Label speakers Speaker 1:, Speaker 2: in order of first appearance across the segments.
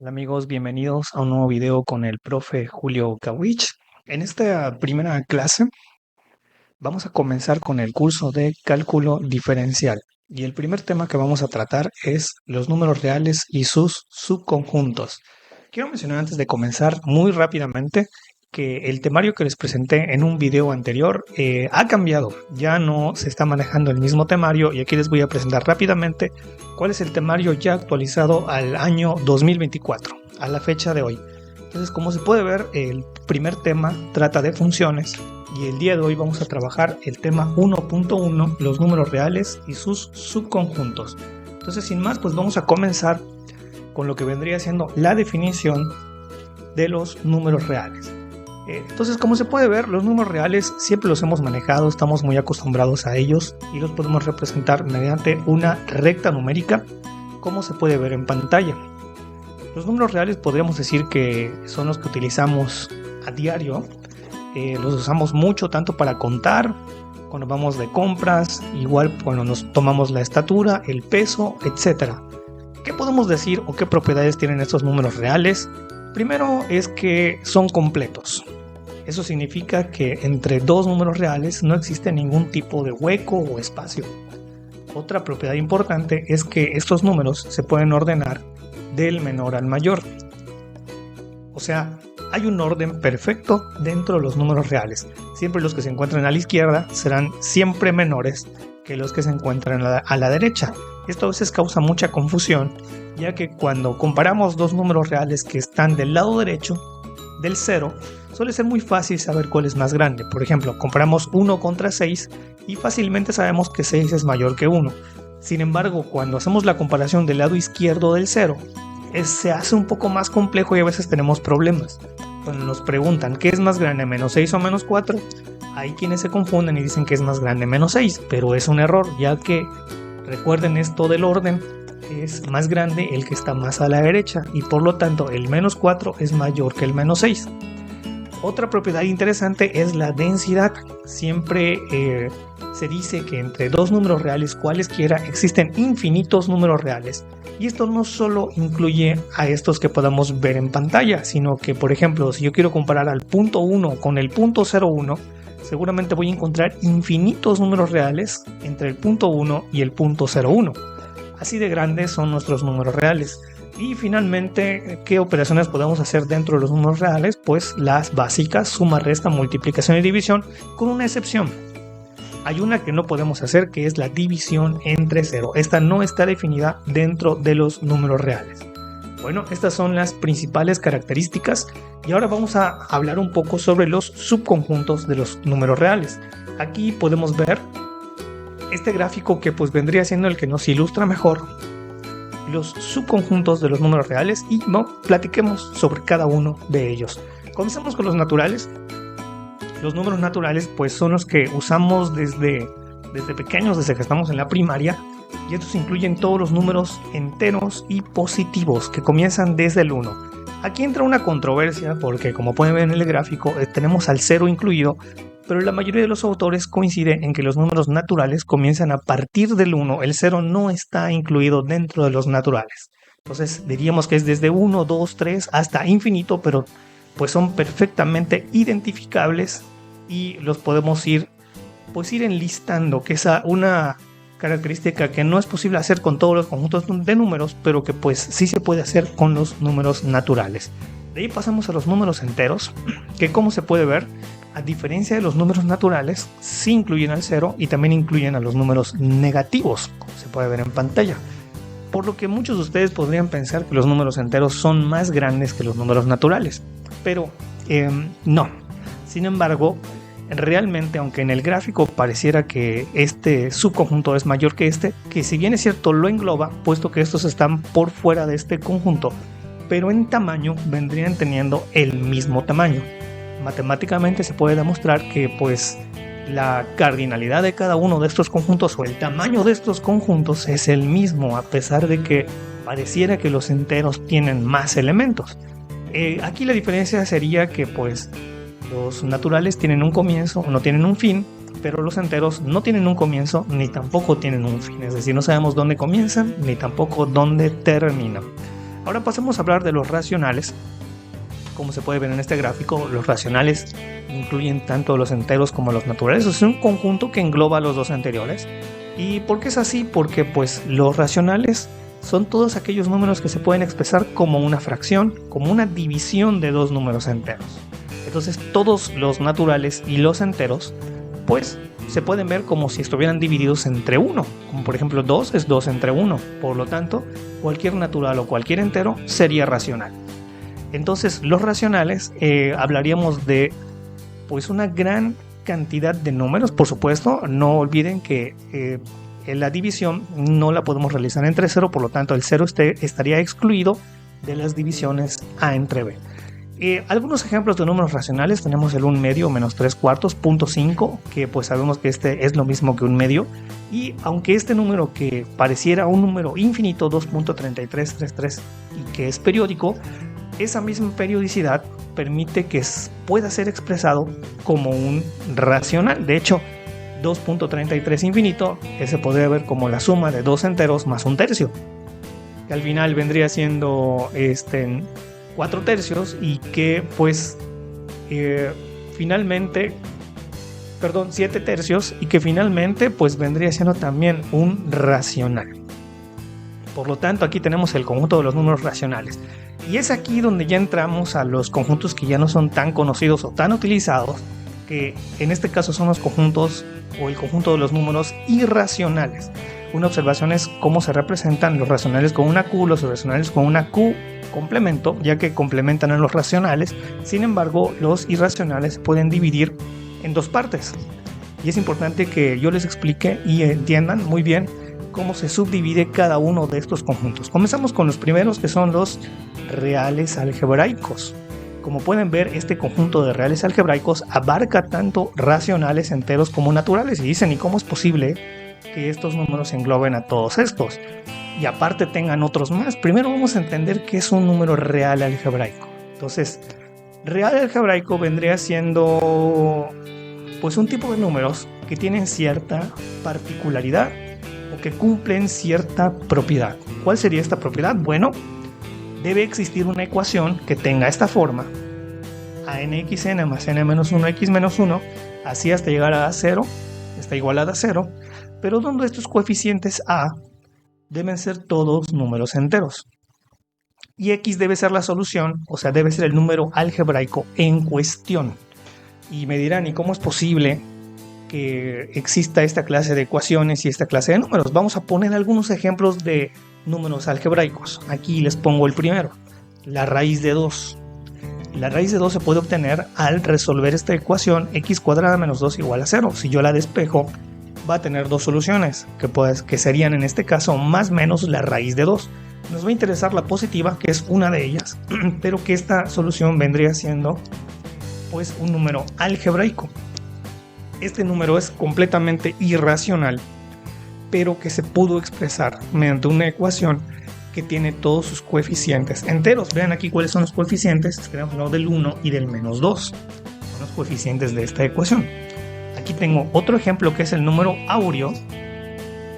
Speaker 1: Hola amigos, bienvenidos a un nuevo video con el profe Julio Kawich. En esta primera clase vamos a comenzar con el curso de cálculo diferencial y el primer tema que vamos a tratar es los números reales y sus subconjuntos. Quiero mencionar antes de comenzar muy rápidamente que el temario que les presenté en un video anterior ha cambiado, ya no se está manejando el mismo temario y aquí les voy a presentar rápidamente cuál es el temario ya actualizado al año 2024, a la fecha de hoy. Entonces, como se puede ver, el primer tema trata de funciones y el día de hoy vamos a trabajar el tema 1.1, los números reales y sus subconjuntos. Entonces, sin más, pues vamos a comenzar con lo que vendría siendo la definición de los números reales. Entonces, como se puede ver, los números reales siempre los hemos manejado, estamos muy acostumbrados a ellos y los podemos representar mediante una recta numérica, como se puede ver en pantalla. Los números reales podríamos decir que son los que utilizamos a diario, los usamos mucho tanto para contar, cuando vamos de compras, igual cuando nos tomamos la estatura, el peso, etc. ¿Qué podemos decir o qué propiedades tienen estos números reales? Primero es que son completos. Eso significa que entre dos números reales no existe ningún tipo de hueco o espacio. Otra propiedad importante es que estos números se pueden ordenar del menor al mayor. O sea, hay un orden perfecto dentro de los números reales. Siempre los que se encuentran a la izquierda serán siempre menores que los que se encuentran a la derecha. Esto a veces causa mucha confusión, ya que cuando comparamos dos números reales que están del lado derecho del 0, suele ser muy fácil saber cuál es más grande. Por ejemplo, comparamos 1 contra 6 y fácilmente sabemos que 6 es mayor que 1. Sin embargo, cuando hacemos la comparación del lado izquierdo del 0, se hace un poco más complejo y a veces tenemos problemas. Cuando nos preguntan ¿qué es más grande, menos 6 o menos 4? Hay quienes se confunden y dicen que es más grande menos 6, pero es un error, ya que recuerden esto del orden, es más grande el que está más a la derecha y por lo tanto el menos 4 es mayor que el menos 6. Otra propiedad interesante es la densidad. Siempre se dice que entre dos números reales cualesquiera existen infinitos números reales. Y esto no solo incluye a estos que podamos ver en pantalla, sino que, por ejemplo, si yo quiero comparar al punto 1 con el punto 0,1, seguramente voy a encontrar infinitos números reales entre el punto 1 y el punto 0,1. Así de grandes son nuestros números reales. Y finalmente, ¿qué operaciones podemos hacer dentro de los números reales? Pues las básicas, suma, resta, multiplicación y división, con una excepción. Hay una que no podemos hacer, que es la división entre 0. Esta no está definida dentro de los números reales. Bueno, estas son las principales características y ahora vamos a hablar un poco sobre los subconjuntos de los números reales. Aquí podemos ver este gráfico que pues vendría siendo el que nos ilustra mejor los subconjuntos de los números reales y platiquemos sobre cada uno de ellos. Comencemos con los naturales. Los números naturales pues son los que usamos desde pequeños, desde que estamos en la primaria, y estos incluyen todos los números enteros y positivos que comienzan desde el 1. Aquí entra una controversia porque, como pueden ver en el gráfico, tenemos al 0 incluido, pero la mayoría de los autores coinciden en que los números naturales comienzan a partir del 1. El 0 no está incluido dentro de los naturales. Entonces diríamos que es desde 1, 2, 3 hasta infinito, pero pues son perfectamente identificables y los podemos ir enlistando, que es una característica que no es posible hacer con todos los conjuntos de números, pero que pues sí se puede hacer con los números naturales. De ahí pasamos a los números enteros, que como se puede ver, a diferencia de los números naturales, sí incluyen al 0 y también incluyen a los números negativos, como se puede ver en pantalla. Por lo que muchos de ustedes podrían pensar que los números enteros son más grandes que los números naturales, pero no. Sin embargo, realmente, aunque en el gráfico pareciera que este subconjunto es mayor que este, que si bien es cierto lo engloba, puesto que estos están por fuera de este conjunto, pero en tamaño vendrían teniendo el mismo tamaño. Matemáticamente se puede demostrar que pues la cardinalidad de cada uno de estos conjuntos o el tamaño de estos conjuntos es el mismo, a pesar de que pareciera que los enteros tienen más elementos. Aquí la diferencia sería que pues los naturales tienen un comienzo, no tienen un fin, pero los enteros no tienen un comienzo ni tampoco tienen un fin, es decir, no sabemos dónde comienzan ni tampoco dónde terminan. Ahora pasemos a hablar de los racionales. Como se puede ver en este gráfico, los racionales incluyen tanto los enteros como los naturales. Es un conjunto que engloba los dos anteriores. ¿Y por qué es así? Porque pues los racionales son todos aquellos números que se pueden expresar como una fracción, como una división de dos números enteros. Entonces todos los naturales y los enteros pues se pueden ver como si estuvieran divididos entre 1, como por ejemplo 2 es 2 entre 1, por lo tanto cualquier natural o cualquier entero sería racional. Entonces los racionales hablaríamos de pues una gran cantidad de números, por supuesto, no olviden que la división no la podemos realizar entre 0, por lo tanto el 0 estaría excluido de las divisiones A entre B. Algunos ejemplos de números racionales tenemos el 1 medio menos 3 cuartos, 0.5, que pues sabemos que este es lo mismo que un medio, y aunque este número que pareciera un número infinito, 2.3333, y que es periódico, esa misma periodicidad permite que pueda ser expresado como un racional. De hecho, 2.33 infinito se podría ver como la suma de dos enteros más un tercio, que al final vendría siendo 4 tercios y que pues finalmente, 7 tercios y que finalmente pues vendría siendo también un racional. Por lo tanto, aquí tenemos el conjunto de los números racionales. Y es aquí donde ya entramos a los conjuntos que ya no son tan conocidos o tan utilizados, que en este caso son los conjuntos o el conjunto de los números irracionales. Una observación es cómo se representan los racionales con una Q, los irracionales con una Q complemento, ya que complementan a los racionales. Sin embargo, los irracionales se pueden dividir en dos partes. Y es importante que yo les explique y entiendan muy bien cómo se subdivide cada uno de estos conjuntos. Comenzamos con los primeros, que son los reales algebraicos. Como pueden ver, este conjunto de reales algebraicos abarca tanto racionales enteros como naturales. Y dicen, ¿y cómo es posible que estos números engloben a todos estos? Y aparte tengan otros más. Primero vamos a entender qué es un número real algebraico. Entonces, real algebraico vendría siendo pues un tipo de números que tienen cierta particularidad o que cumplen cierta propiedad. ¿Cuál sería esta propiedad? Bueno, debe existir una ecuación que tenga esta forma: ANXN más N menos 1 X menos 1, así hasta llegar a A0, está igualada a 0, pero donde estos coeficientes A deben ser todos números enteros. Y X debe ser la solución, o sea, debe ser el número algebraico en cuestión. Y me dirán, ¿y cómo es posible que exista esta clase de ecuaciones y esta clase de números? Vamos a poner algunos ejemplos de números algebraicos. Aquí les pongo el primero, la raíz de 2. La raíz de 2 se puede obtener al resolver esta ecuación: x cuadrada menos 2 igual a 0. Si yo la despejo, va a tener dos soluciones, que serían en este caso más menos la raíz de 2. Nos va a interesar la positiva, que es una de ellas, pero que esta solución vendría siendo pues un número algebraico. Este número es completamente irracional, pero que se pudo expresar mediante una ecuación que tiene todos sus coeficientes enteros. Vean aquí cuáles son los coeficientes. Tenemos uno del 1 y del menos 2. Son los coeficientes de esta ecuación. Aquí tengo otro ejemplo que es el número áureo.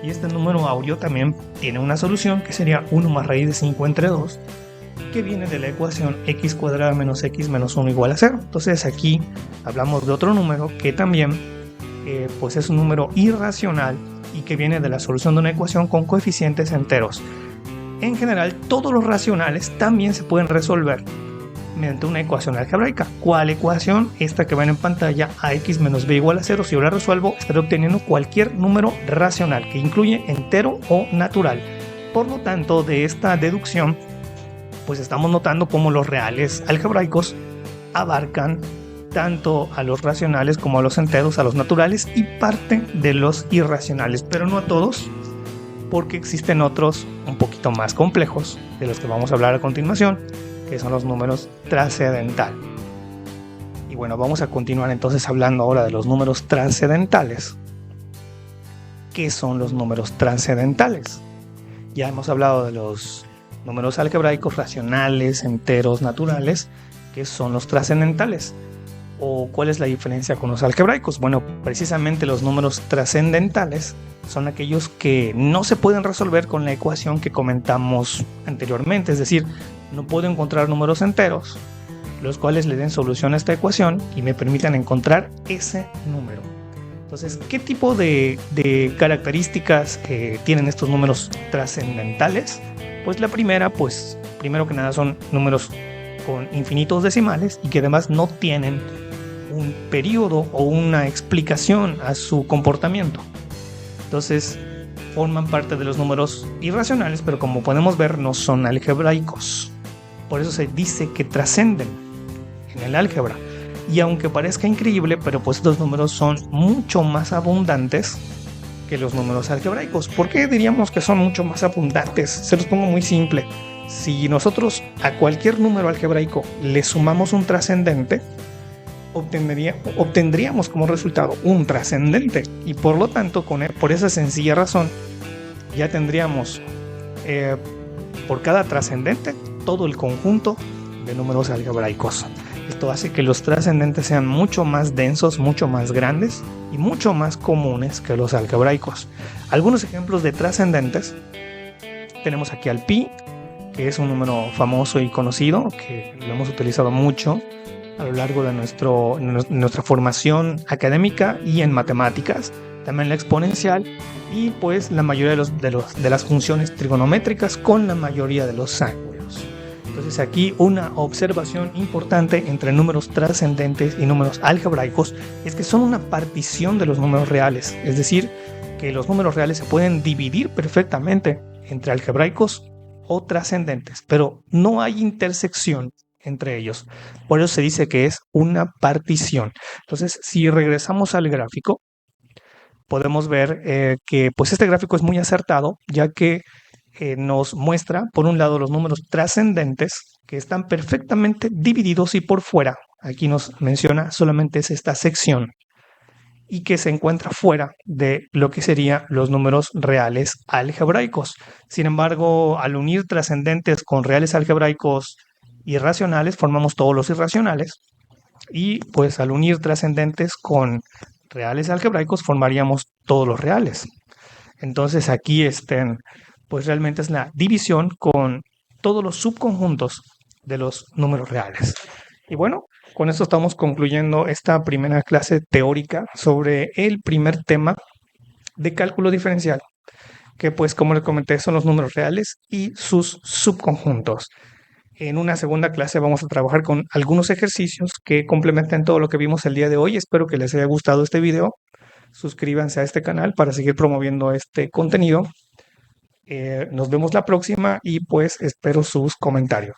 Speaker 1: Y este número áureo también tiene una solución que sería 1 más raíz de 5 entre 2, que viene de la ecuación x cuadrada menos x menos 1 igual a 0. Entonces aquí hablamos de otro número que también pues es un número irracional y que viene de la solución de una ecuación con coeficientes enteros. En general, todos los racionales también se pueden resolver mediante una ecuación algebraica. ¿Cuál ecuación? Esta que ven en pantalla, ax menos b igual a 0. Si yo la resuelvo, estaré obteniendo cualquier número racional que incluye entero o natural. Por lo tanto, de esta deducción, pues estamos notando cómo los reales algebraicos abarcan tanto a los racionales como a los enteros, a los naturales y parte de los irracionales, pero no a todos, porque existen otros un poquito más complejos, de los que vamos a hablar a continuación, que son los números trascendentales. Y bueno, vamos a continuar entonces hablando ahora de los números trascendentales. ¿Qué son los números trascendentales? Ya hemos hablado de los números algebraicos, racionales, enteros, naturales, que son los trascendentales. ¿O cuál es la diferencia con los algebraicos? Bueno, precisamente los números trascendentales son aquellos que no se pueden resolver con la ecuación que comentamos anteriormente, es decir, no puedo encontrar números enteros, los cuales le den solución a esta ecuación y me permitan encontrar ese número. Entonces, ¿qué tipo de características tienen estos números trascendentales? Pues la primera, pues primero que nada son números con infinitos decimales y que además no tienen un periodo o una explicación a su comportamiento. Entonces, forman parte de los números irracionales, pero como podemos ver, no son algebraicos. Por eso se dice que trascenden en el álgebra. Y aunque parezca increíble, pero pues estos números son mucho más abundantes que los números algebraicos. ¿Por qué diríamos que son mucho más abundantes? Se los pongo muy simple. Si nosotros a cualquier número algebraico le sumamos un trascendente, obtendríamos como resultado un trascendente. Y por lo tanto, por esa sencilla razón, ya tendríamos por cada trascendente todo el conjunto de números algebraicos. Esto hace que los trascendentes sean mucho más densos, mucho más grandes y mucho más comunes que los algebraicos. Algunos ejemplos de trascendentes tenemos aquí al pi, que es un número famoso y conocido, que lo hemos utilizado mucho a lo largo de nuestra formación académica y en matemáticas. También la exponencial y pues la mayoría de las funciones trigonométricas con la mayoría de los ángulos. Entonces aquí una observación importante entre números trascendentes y números algebraicos es que son una partición de los números reales, es decir, que los números reales se pueden dividir perfectamente entre algebraicos o trascendentes, pero no hay intersección entre ellos. Por eso se dice que es una partición. Entonces, si regresamos al gráfico, podemos ver que pues este gráfico es muy acertado, ya que nos muestra, por un lado, los números trascendentes que están perfectamente divididos y por fuera, aquí nos menciona solamente es esta sección, y que se encuentra fuera de lo que serían los números reales algebraicos. Sin embargo, al unir trascendentes con reales algebraicos irracionales, formamos todos los irracionales, y pues al unir trascendentes con reales algebraicos formaríamos todos los reales. Entonces aquí pues realmente es la división con todos los subconjuntos de los números reales. Y bueno, con esto estamos concluyendo esta primera clase teórica sobre el primer tema de cálculo diferencial, que pues como les comenté son los números reales y sus subconjuntos. En una segunda clase vamos a trabajar con algunos ejercicios que complementan todo lo que vimos el día de hoy. Espero que les haya gustado este video. Suscríbanse a este canal para seguir promoviendo este contenido. Nos vemos la próxima y pues espero sus comentarios.